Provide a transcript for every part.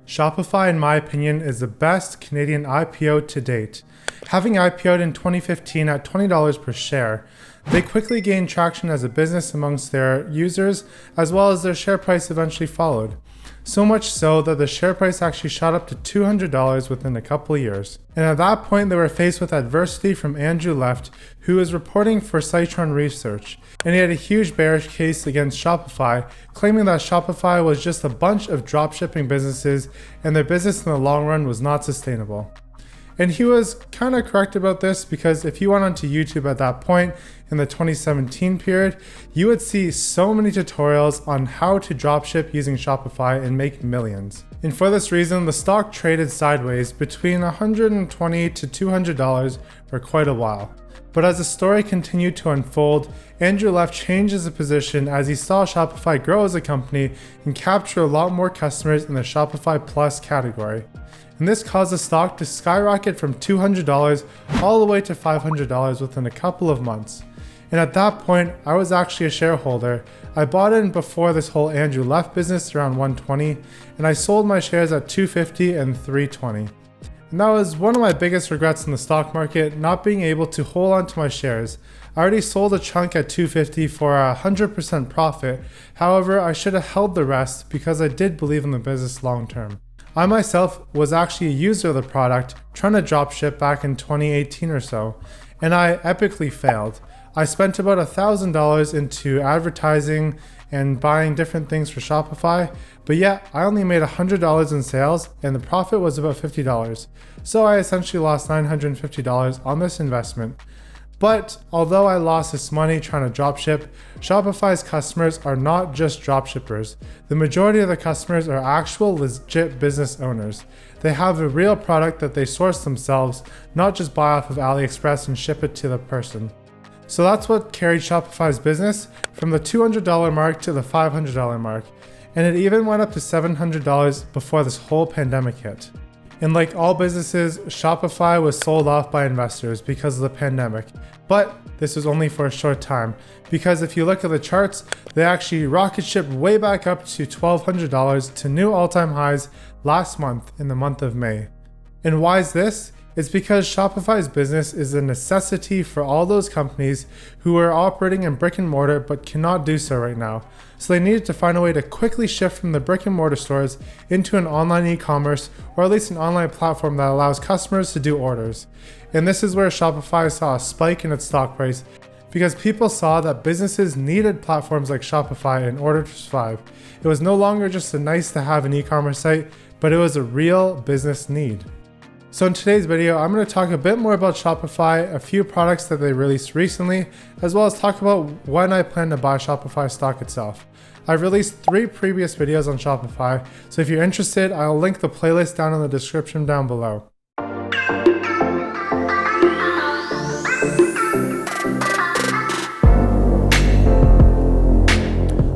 Shopify, in my opinion, is the best Canadian IPO to date. Having IPO'd in 2015 at $20 per share, they quickly gained traction as a business amongst their users, as well as their share price eventually followed. So much so that the share price actually shot up to $200 within a couple years. And at that point, they were faced with adversity from Andrew Left, who was reporting for Citron Research. And he had a huge bearish case against Shopify, claiming that Shopify was just a bunch of dropshipping businesses and their business in the long run was not sustainable. And he was kind of correct about this, because if you went onto YouTube at that point in the 2017 period, you would see so many tutorials on how to dropship using Shopify and make millions. And for this reason, the stock traded sideways between $120 to $200 for quite a while. But as the story continued to unfold, Andrew Left changed his position as he saw Shopify grow as a company and capture a lot more customers in the Shopify Plus category. And this caused the stock to skyrocket from $200 all the way to $500 within a couple of months. And at that point, I was actually a shareholder. I bought in before this whole Andrew Left business around $120, and I sold my shares at $250 and $320. And that was one of my biggest regrets in the stock market, not being able to hold on to my shares. I already sold a chunk at $250 for a 100% profit. However, I should have held the rest because I did believe in the business long term. I myself was actually a user of the product, trying to dropship back in 2018 or so, and I epically failed. I spent about $1,000 into advertising and buying different things for Shopify, but yet I only made $100 in sales and the profit was about $50. So I essentially lost $950 on this investment. But although I lost this money trying to dropship, Shopify's customers are not just dropshippers. The majority of the customers are actual legit business owners. They have a real product that they source themselves, not just buy off of AliExpress and ship it to the person. So that's what carried Shopify's business from the $200 mark to the $500 mark. And it even went up to $700 before this whole pandemic hit. And like all businesses, Shopify was sold off by investors because of the pandemic. But this was only for a short time, because if you look at the charts, they actually rocket shipped way back up to $1,200 to new all-time highs last month in the month of May. And why is this? It's because Shopify's business is a necessity for all those companies who are operating in brick and mortar but cannot do so right now. So they needed to find a way to quickly shift from the brick and mortar stores into an online e-commerce, or at least an online platform that allows customers to do orders. And this is where Shopify saw a spike in its stock price, because people saw that businesses needed platforms like Shopify in order to survive. It was no longer just a nice to have an e-commerce site, but it was a real business need. So in today's video, I'm going to talk a bit more about Shopify, a few products that they released recently, as well as talk about when I plan to buy Shopify stock itself. I've released 3 previous videos on Shopify, so if you're interested, I'll link the playlist down in the description down below.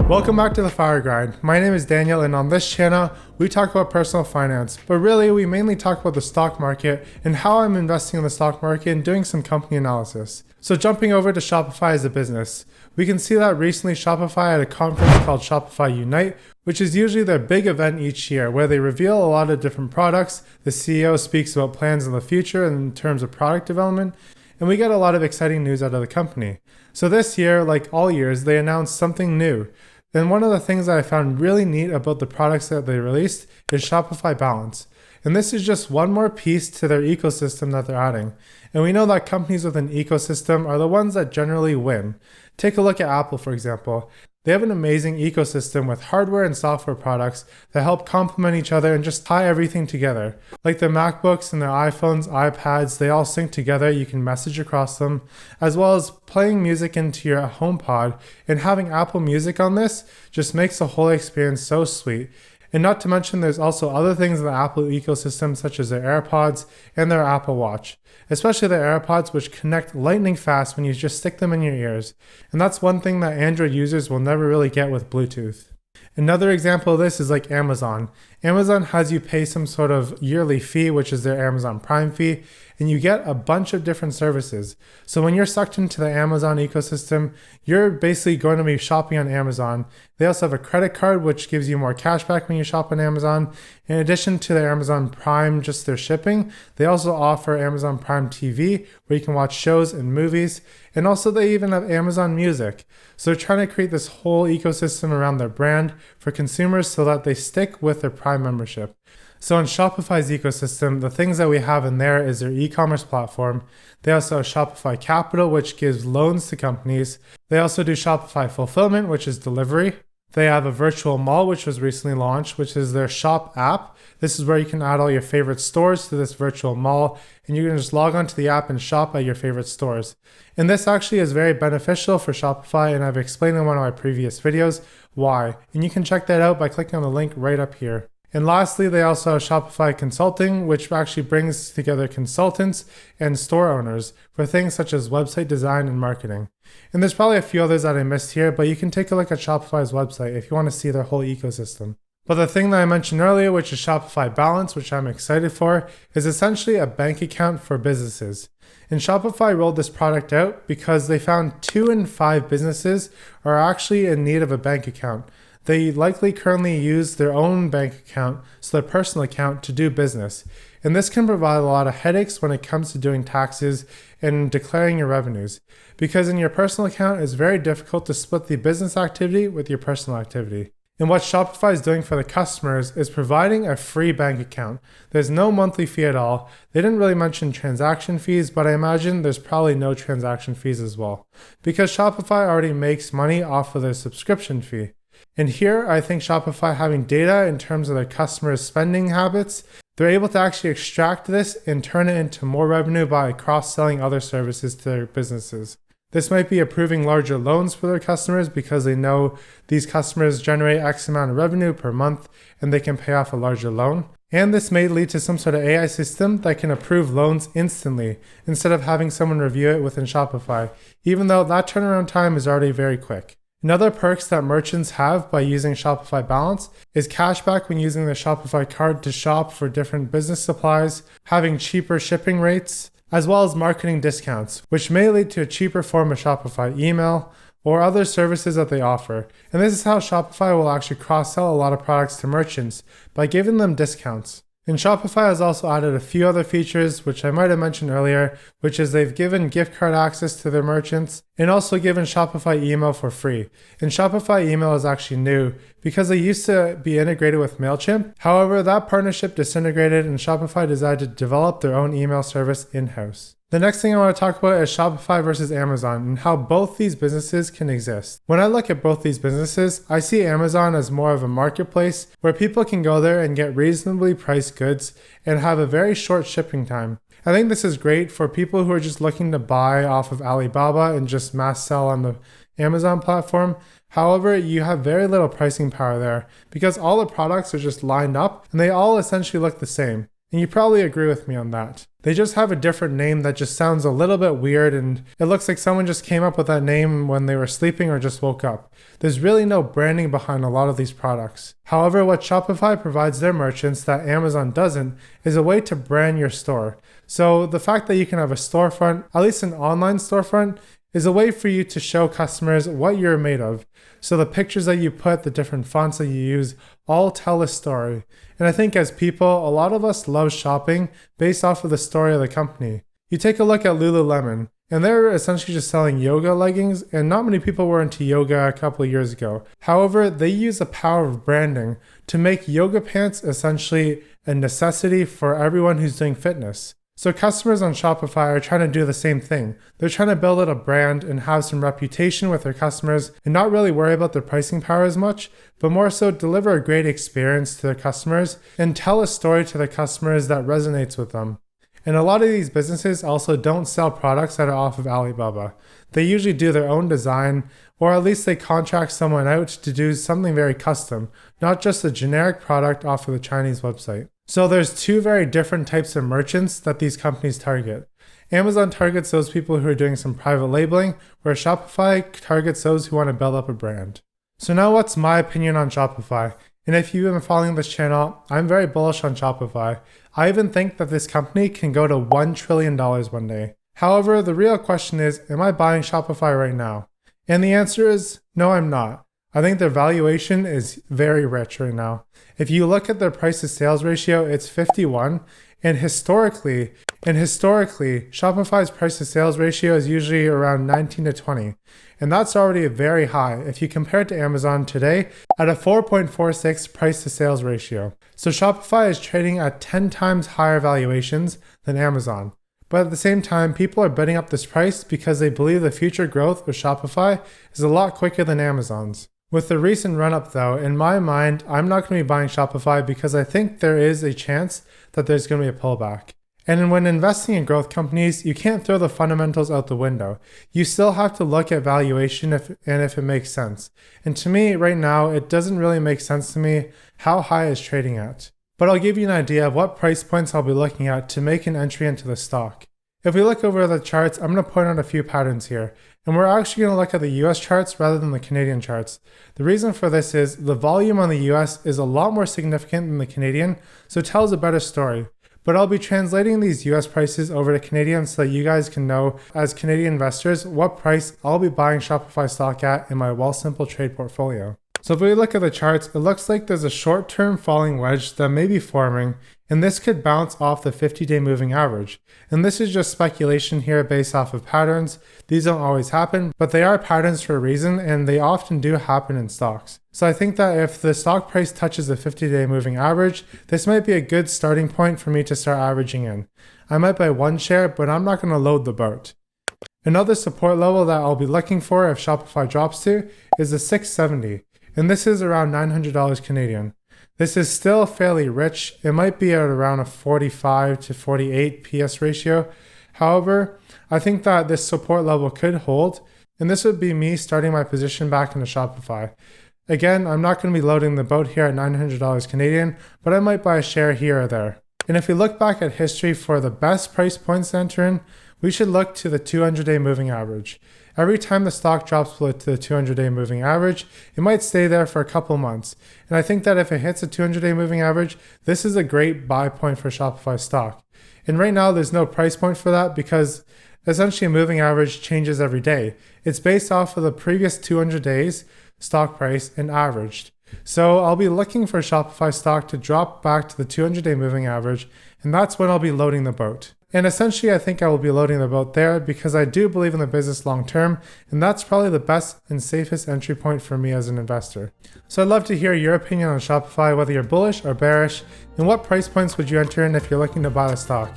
Welcome back to The Fire Grind. My name is Daniel, and on this channel, we talk about personal finance, but really we mainly talk about the stock market and how I'm investing in the stock market and doing some company analysis. So jumping over to Shopify as a business, we can see that recently Shopify had a conference called Shopify Unite, which is usually their big event each year where they reveal a lot of different products. The CEO speaks about plans in the future in terms of product development, and we get a lot of exciting news out of the company. So this year, like all years, they announced something new. And one of the things that I found really neat about the products that they released is Shopify Balance. And this is just one more piece to their ecosystem that they're adding. And we know that companies with an ecosystem are the ones that generally win. Take a look at Apple, for example. They have an amazing ecosystem with hardware and software products that help complement each other and just tie everything together. Like their MacBooks and their iPhones, iPads, they all sync together. You can message across them, as well as playing music into your HomePod. And having Apple Music on this just makes the whole experience so sweet. And not to mention, there's also other things in the Apple ecosystem, such as their AirPods and their Apple Watch, especially the AirPods, which connect lightning fast when you just stick them in your ears. And that's one thing that Android users will never really get with Bluetooth. Another example of this is like Amazon. Amazon has you pay some sort of yearly fee, which is their Amazon Prime fee, and you get a bunch of different services. So when you're sucked into the Amazon ecosystem, you're basically going to be shopping on Amazon. They also have a credit card, which gives you more cash back when you shop on Amazon. In addition to their Amazon Prime, just their shipping, they also offer Amazon Prime TV, where you can watch shows and movies. And also they even have Amazon Music. So they're trying to create this whole ecosystem around their brand for consumers so that they stick with their Prime membership. So in Shopify's ecosystem, the things that we have in there is their e-commerce platform. They also have Shopify Capital, which gives loans to companies. They also do Shopify Fulfillment, which is delivery. They have a virtual mall, which was recently launched, which is their Shop app. This is where you can add all your favorite stores to this virtual mall, and you can just log onto the app and shop at your favorite stores. And this actually is very beneficial for Shopify, and I've explained in one of my previous videos why. And you can check that out by clicking on the link right up here. And lastly, they also have Shopify Consulting, which actually brings together consultants and store owners for things such as website design and marketing. And there's probably a few others that I missed here, but you can take a look at Shopify's website if you want to see their whole ecosystem. But the thing that I mentioned earlier, which is Shopify Balance, which I'm excited for, is essentially a bank account for businesses. And Shopify rolled this product out because they found 2 in 5 businesses are actually in need of a bank account. They likely currently use their own bank account, so their personal account, to do business. And this can provide a lot of headaches when it comes to doing taxes and declaring your revenues. Because in your personal account, it's very difficult to split the business activity with your personal activity. And what Shopify is doing for the customers is providing a free bank account. There's no monthly fee at all. They didn't really mention transaction fees, but I imagine there's probably no transaction fees as well, because Shopify already makes money off of their subscription fee. And here, I think Shopify having data in terms of their customers' spending habits, they're able to actually extract this and turn it into more revenue by cross-selling other services to their businesses. This might be approving larger loans for their customers because they know these customers generate X amount of revenue per month and they can pay off a larger loan. And this may lead to some sort of AI system that can approve loans instantly instead of having someone review it within Shopify, even though that turnaround time is already very quick. Another perks that merchants have by using Shopify Balance is cashback when using the Shopify card to shop for different business supplies, having cheaper shipping rates, as well as marketing discounts, which may lead to a cheaper form of Shopify email or other services that they offer. And this is how Shopify will actually cross-sell a lot of products to merchants by giving them discounts. And Shopify has also added a few other features, which I might have mentioned earlier, which is they've given gift card access to their merchants and also given Shopify email for free. And Shopify email is actually new because they used to be integrated with MailChimp. However, that partnership disintegrated and Shopify decided to develop their own email service in-house. The next thing I want to talk about is Shopify versus Amazon and how both these businesses can exist. When I look at both these businesses, I see Amazon as more of a marketplace where people can go there and get reasonably priced goods and have a very short shipping time. I think this is great for people who are just looking to buy off of Alibaba and just mass sell on the Amazon platform. However, you have very little pricing power there because all the products are just lined up and they all essentially look the same. And you probably agree with me on that. They just have a different name that just sounds a little bit weird and it looks like someone just came up with that name when they were sleeping or just woke up. There's really no branding behind a lot of these products. However, what Shopify provides their merchants that Amazon doesn't is a way to brand your store. So the fact that you can have a storefront, at least an online storefront, is a way for you to show customers what you're made of. So the pictures that you put, the different fonts that you use, all tell a story. And I think as people, a lot of us love shopping based off of the story of the company. You take a look at Lululemon, and they're essentially just selling yoga leggings, and not many people were into yoga a couple of years ago. However, they use the power of branding to make yoga pants essentially a necessity for everyone who's doing fitness. So customers on Shopify are trying to do the same thing. They're trying to build out a brand and have some reputation with their customers and not really worry about their pricing power as much, but more so deliver a great experience to their customers and tell a story to their customers that resonates with them. And a lot of these businesses also don't sell products that are off of Alibaba. They usually do their own design, or at least they contract someone out to do something very custom, not just a generic product off of the Chinese website. So there's 2 very different types of merchants that these companies target. Amazon targets those people who are doing some private labeling, where Shopify targets those who want to build up a brand. So now what's my opinion on Shopify? And if you've been following this channel, I'm very bullish on Shopify. I even think that this company can go to $1 trillion one day. However, the real question is, am I buying Shopify right now? And the answer is, no, I'm not. I think their valuation is very rich right now. If you look at their price to sales ratio, it's 51. And historically, Shopify's price to sales ratio is usually around 19 to 20. And that's already very high if you compare it to Amazon today at a 4.46 price to sales ratio. So Shopify is trading at 10 times higher valuations than Amazon. But at the same time, people are bidding up this price because they believe the future growth of Shopify is a lot quicker than Amazon's. With the recent run-up though, in my mind, I'm not going to be buying Shopify because I think there is a chance that there's going to be a pullback. And when investing in growth companies, you can't throw the fundamentals out the window. You still have to look at valuation if it makes sense. And to me, right now, it doesn't really make sense to me how high it's trading at. But I'll give you an idea of what price points I'll be looking at to make an entry into the stock. If we look over the charts, I'm going to point out a few patterns here. And we're actually going to look at the US charts rather than the Canadian charts. The reason for this is the volume on the US is a lot more significant than the Canadian, so it tells a better story. But I'll be translating these US prices over to Canadian so that you guys can know, as Canadian investors, what price I'll be buying Shopify stock at in my WealthSimple trade portfolio. So if we look at the charts, it looks like there's a short-term falling wedge that may be forming, and this could bounce off the 50-day moving average. And this is just speculation here based off of patterns. These don't always happen, but they are patterns for a reason, and they often do happen in stocks. So I think that if the stock price touches the 50-day moving average, this might be a good starting point for me to start averaging in. I might buy one share, but I'm not going to load the boat. Another support level that I'll be looking for if Shopify drops to is the 670. And this is around $900 Canadian. This is still fairly rich. It might be at around a 45 to 48 PS ratio. However, I think that this support level could hold, and this would be me starting my position back into Shopify. Again, I'm not going to be loading the boat here at $900 Canadian, but I might buy a share here or there. And if we look back at history for the best price points to enter in, we should look to the 200-day moving average. Every time the stock drops below to the 200-day moving average, it might stay there for a couple months. And I think that if it hits a 200-day moving average, this is a great buy point for Shopify stock. And right now, there's no price point for that because essentially a moving average changes every day. It's based off of the previous 200 days stock price and averaged. So I'll be looking for Shopify stock to drop back to the 200-day moving average, and that's when I'll be loading the boat. And essentially, I think I will be loading the boat there because I do believe in the business long term, and that's probably the best and safest entry point for me as an investor. So I'd love to hear your opinion on Shopify, whether you're bullish or bearish, and what price points would you enter in if you're looking to buy the stock.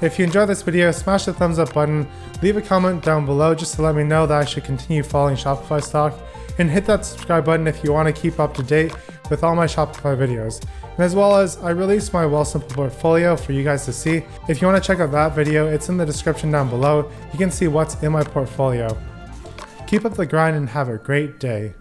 If you enjoyed this video, smash the thumbs up button, leave a comment down below just to let me know that I should continue following Shopify stock, and hit that subscribe button if you want to keep up to date with all my Shopify videos. And as well as I released my WealthSimple portfolio for you guys to see. If you want to check out that video, it's in the description down below. You can see what's in my portfolio. Keep up the grind and have a great day.